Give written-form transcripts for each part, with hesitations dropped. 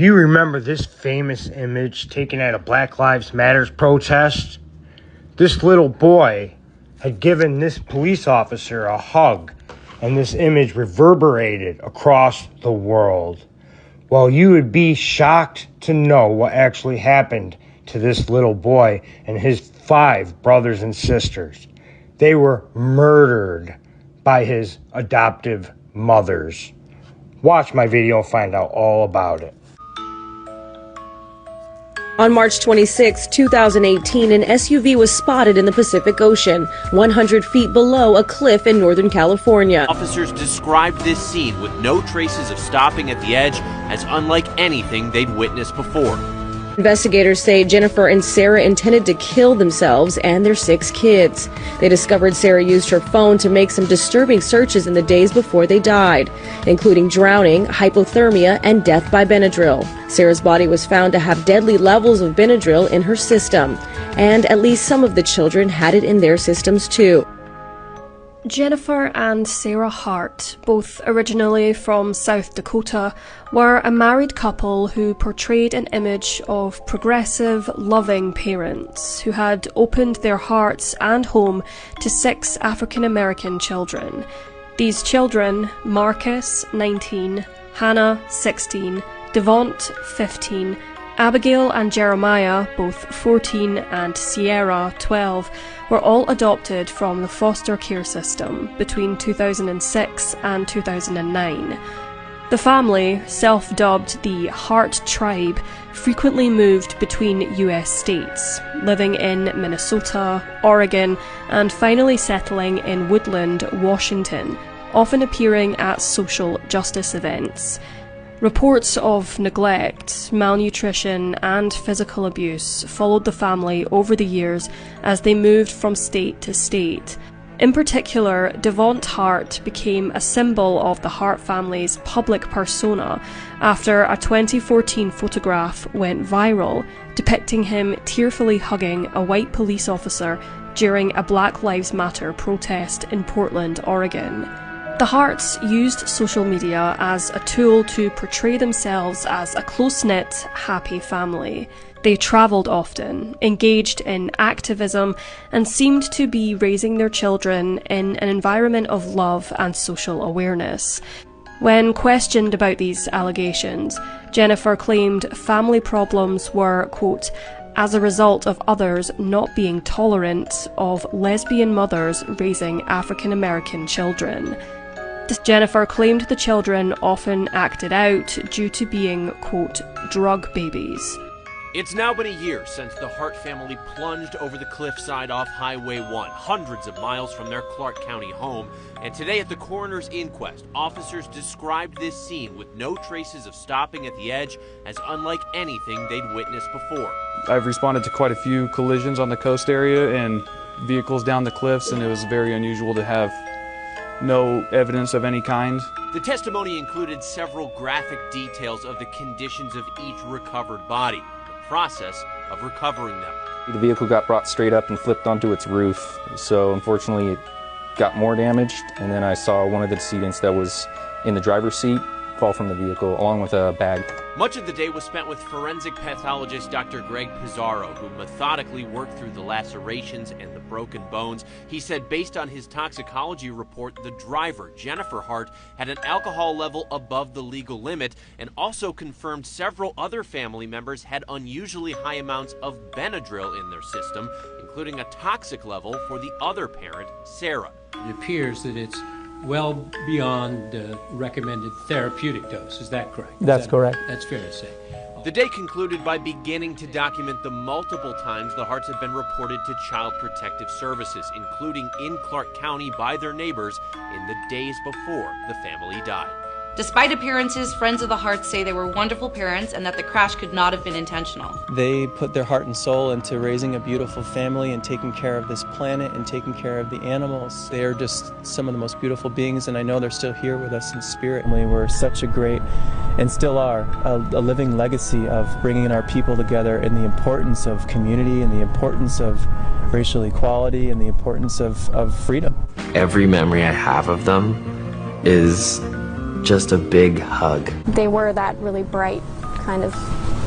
Do you remember this famous image taken at a Black Lives Matter protest? This little boy had given this police officer a hug, and this image reverberated across the world. Well, you would be shocked to know what actually happened to this little boy and his 5 brothers and sisters. They were murdered by his adoptive mothers. Watch my video and find out all about it. On March 26, 2018, an SUV was spotted in the Pacific Ocean, 100 feet below a cliff in Northern California. Officers described this scene with no traces of stopping at the edge as unlike anything they'd witnessed before. Investigators say Jennifer and Sarah intended to kill themselves and their 6 kids. They discovered Sarah used her phone to make some disturbing searches in the days before they died, including drowning, hypothermia, and death by Benadryl. Sarah's body was found to have deadly levels of Benadryl in her system, and at least some of the children had it in their systems too. Jennifer and Sarah Hart, both originally from South Dakota, were a married couple who portrayed an image of progressive, loving parents who had opened their hearts and home to 6 African American children. These children, Marcus, 19, Hannah, 16, Devont, 15, Abigail and Jeremiah, both 14, and Sierra, 12, were all adopted from the foster care system between 2006 and 2009. The family, self-dubbed the Hart Tribe, frequently moved between US states, living in Minnesota, Oregon, and finally settling in Woodland, Washington, often appearing at social justice events. Reports of neglect, malnutrition, and physical abuse followed the family over the years as they moved from state to state. In particular, Devont Hart became a symbol of the Hart family's public persona after a 2014 photograph went viral depicting him tearfully hugging a white police officer during a Black Lives Matter protest in Portland, Oregon. The Harts used social media as a tool to portray themselves as a close-knit, happy family. They travelled often, engaged in activism, and seemed to be raising their children in an environment of love and social awareness. When questioned about these allegations, Jennifer claimed family problems were, quote, as a result of others not being tolerant of lesbian mothers raising African American children. Jennifer claimed the children often acted out due to being, quote, drug babies. It's now been a year since the Hart family plunged over the cliffside off Highway 1, hundreds of miles from their Clark County home. And today at the coroner's inquest, officers described this scene with no traces of stopping at the edge as unlike anything they'd witnessed before. I've responded to quite a few collisions on the coast area and vehicles down the cliffs, and it was very unusual to have no evidence of any kind. The testimony included several graphic details of the conditions of each recovered body, the process of recovering them. The vehicle got brought straight up and flipped onto its roof, so unfortunately it got more damaged, and then I saw one of the decedents that was in the driver's seat fall from the vehicle along with a bag. Much of the day was spent with forensic pathologist Dr. Greg Pizarro, who methodically worked through the lacerations and the broken bones. He said based on his toxicology report, the driver, Jennifer Hart, had an alcohol level above the legal limit, and also confirmed several other family members had unusually high amounts of Benadryl in their system, including a toxic level for the other parent, Sarah. It appears that it's well beyond the recommended therapeutic dose. Is that correct? That's correct. That's fair to say. The day concluded by beginning to document the multiple times the Harts had been reported to Child Protective Services, including in Clark County by their neighbors in the days before the family died. Despite appearances, friends of the Harts say they were wonderful parents and that the crash could not have been intentional. They put their heart and soul into raising a beautiful family and taking care of this planet and taking care of the animals. They are just some of the most beautiful beings, and I know they're still here with us in spirit. We were such a great, and still are, a living legacy of bringing our people together and the importance of community and the importance of racial equality and the importance of freedom. Every memory I have of them is just a big hug. They were that really bright kind of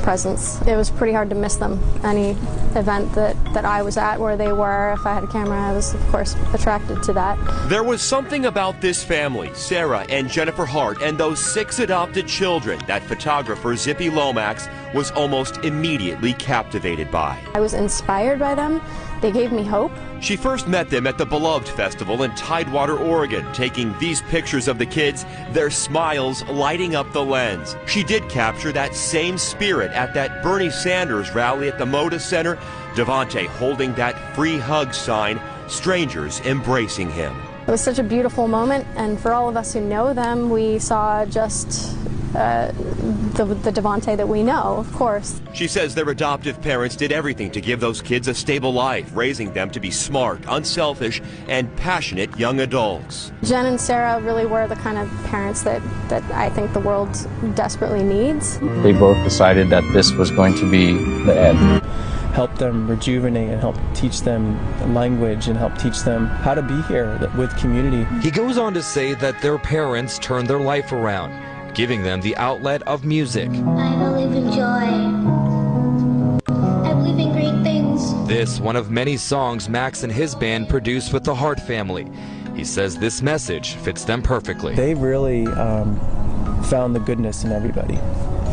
presence. It was pretty hard to miss them. Any event that I was at where they were, if I had a camera, I was, of course, attracted to that. There was something about this family, Sarah and Jennifer Hart, and those 6 adopted children that photographer Zippy Lomax was almost immediately captivated by. I was inspired by them. They gave me hope. She first met them at the Beloved Festival in Tidewater, Oregon, taking these pictures of the kids, their smiles lighting up the lens. She did capture that same spirit at that Bernie Sanders rally at the Moda Center, Devontae holding that free hug sign, strangers embracing him. It was such a beautiful moment, and for all of us who know them, we saw just the Devontae that we know, of course. She says their adoptive parents did everything to give those kids a stable life, raising them to be smart, unselfish, and passionate young adults. Jen and Sarah really were the kind of parents that I think the world desperately needs. They both decided that this was going to be the end. Help them rejuvenate and help teach them language and help teach them how to be here with community. He goes on to say that their parents turned their life around, giving them the outlet of music. I believe in joy. I believe in great things. This, one of many songs Max and his band produced with the Hart family. He says this message fits them perfectly. They really found the goodness in everybody.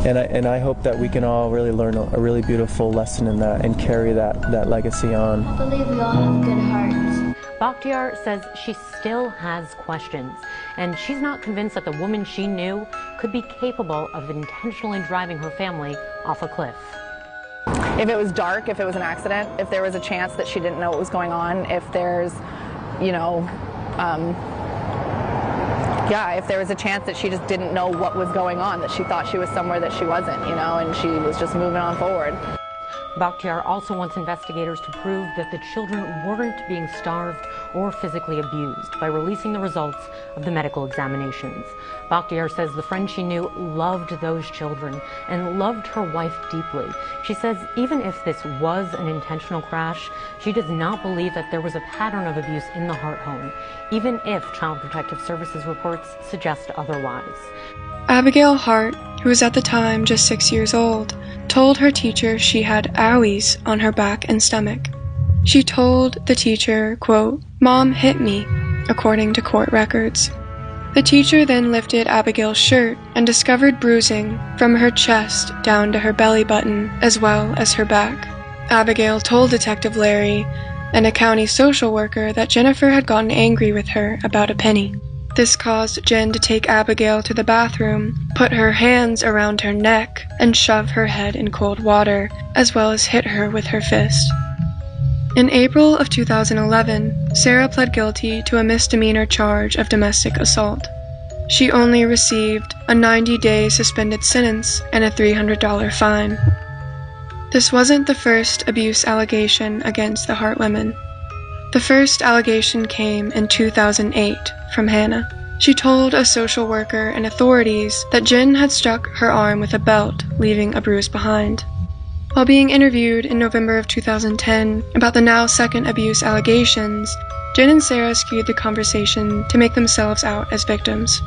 And I hope that we can all really learn a really beautiful lesson in that and carry that legacy on. I believe we all have good hearts. Bakhtiar says she still has questions, and she's not convinced that the woman she knew could be capable of intentionally driving her family off a cliff. If it was dark, if it was an accident, if there was a chance that she didn't know what was going on, if there's, you know, if there was a chance that she just didn't know what was going on, that she thought she was somewhere that she wasn't, you know, and she was just moving on forward. Bakhtiar also wants investigators to prove that the children weren't being starved or physically abused by releasing the results of the medical examinations. Bakhtiar says the friend she knew loved those children and loved her wife deeply. She says even if this was an intentional crash, she does not believe that there was a pattern of abuse in the Hart home, even if Child Protective Services reports suggest otherwise. Abigail Hart, who was at the time just 6 years old, told her teacher she had owies on her back and stomach. She told the teacher, quote, "Mom hit me," according to court records. The teacher then lifted Abigail's shirt and discovered bruising from her chest down to her belly button, as well as her back. Abigail told Detective Larry and a county social worker that Jennifer had gotten angry with her about a penny. This caused Jen to take Abigail to the bathroom, put her hands around her neck, and shove her head in cold water, as well as hit her with her fist. In April of 2011, Sarah pled guilty to a misdemeanor charge of domestic assault. She only received a 90-day suspended sentence and a $300 fine. This wasn't the first abuse allegation against the Hart women. The first allegation came in 2008 from Hannah. She told a social worker and authorities that Jen had struck her arm with a belt, leaving a bruise behind. While being interviewed in November of 2010 about the now second abuse allegations, Jen and Sarah skewed the conversation to make themselves out as victims.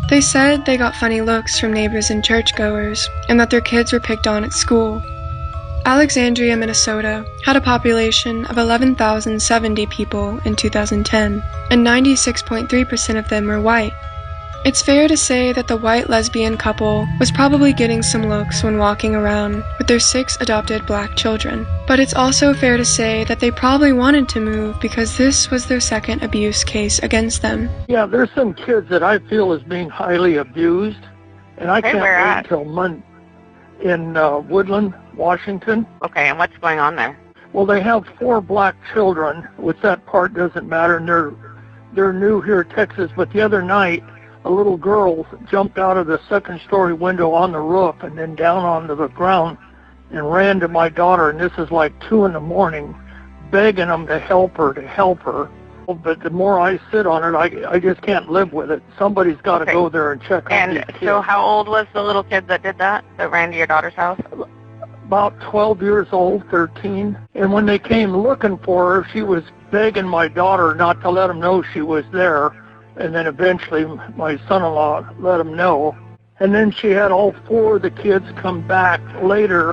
They said they got funny looks from neighbors and churchgoers, and that their kids were picked on at school. Alexandria, Minnesota had a population of 11,070 people in 2010, and 96.3% of them were white. It's fair to say that the white lesbian couple was probably getting some looks when walking around with their 6 adopted black children. But it's also fair to say that they probably wanted to move because this was their second abuse case against them. Yeah, there's some kids that I feel is being highly abused, and I can't wait until Monday in Woodland, Washington. Okay, and what's going on there? Well, they have 4 black children, which that part doesn't matter, and they're new here in Texas. But the other night, a little girl jumped out of the second-story window on the roof and then down onto the ground and ran to my daughter, and this is like 2 in the morning, begging them to help her. But the more I sit on it, I just can't live with it. Somebody's got to go there and check on these kids. And so how old was the little kid that did that ran to your daughter's house? About 12 years old, 13. And when they came looking for her, she was begging my daughter not to let them know she was there. And then eventually my son-in-law let him know. And then she had all 4 of the kids come back later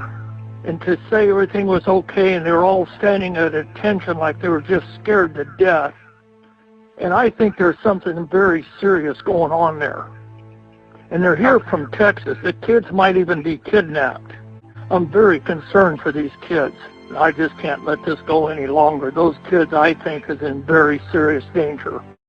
and to say everything was okay, and they were all standing at attention like they were just scared to death. And I think there's something very serious going on there. And they're here from Texas. The kids might even be kidnapped. I'm very concerned for these kids. I just can't let this go any longer. Those kids, I think, is in very serious danger.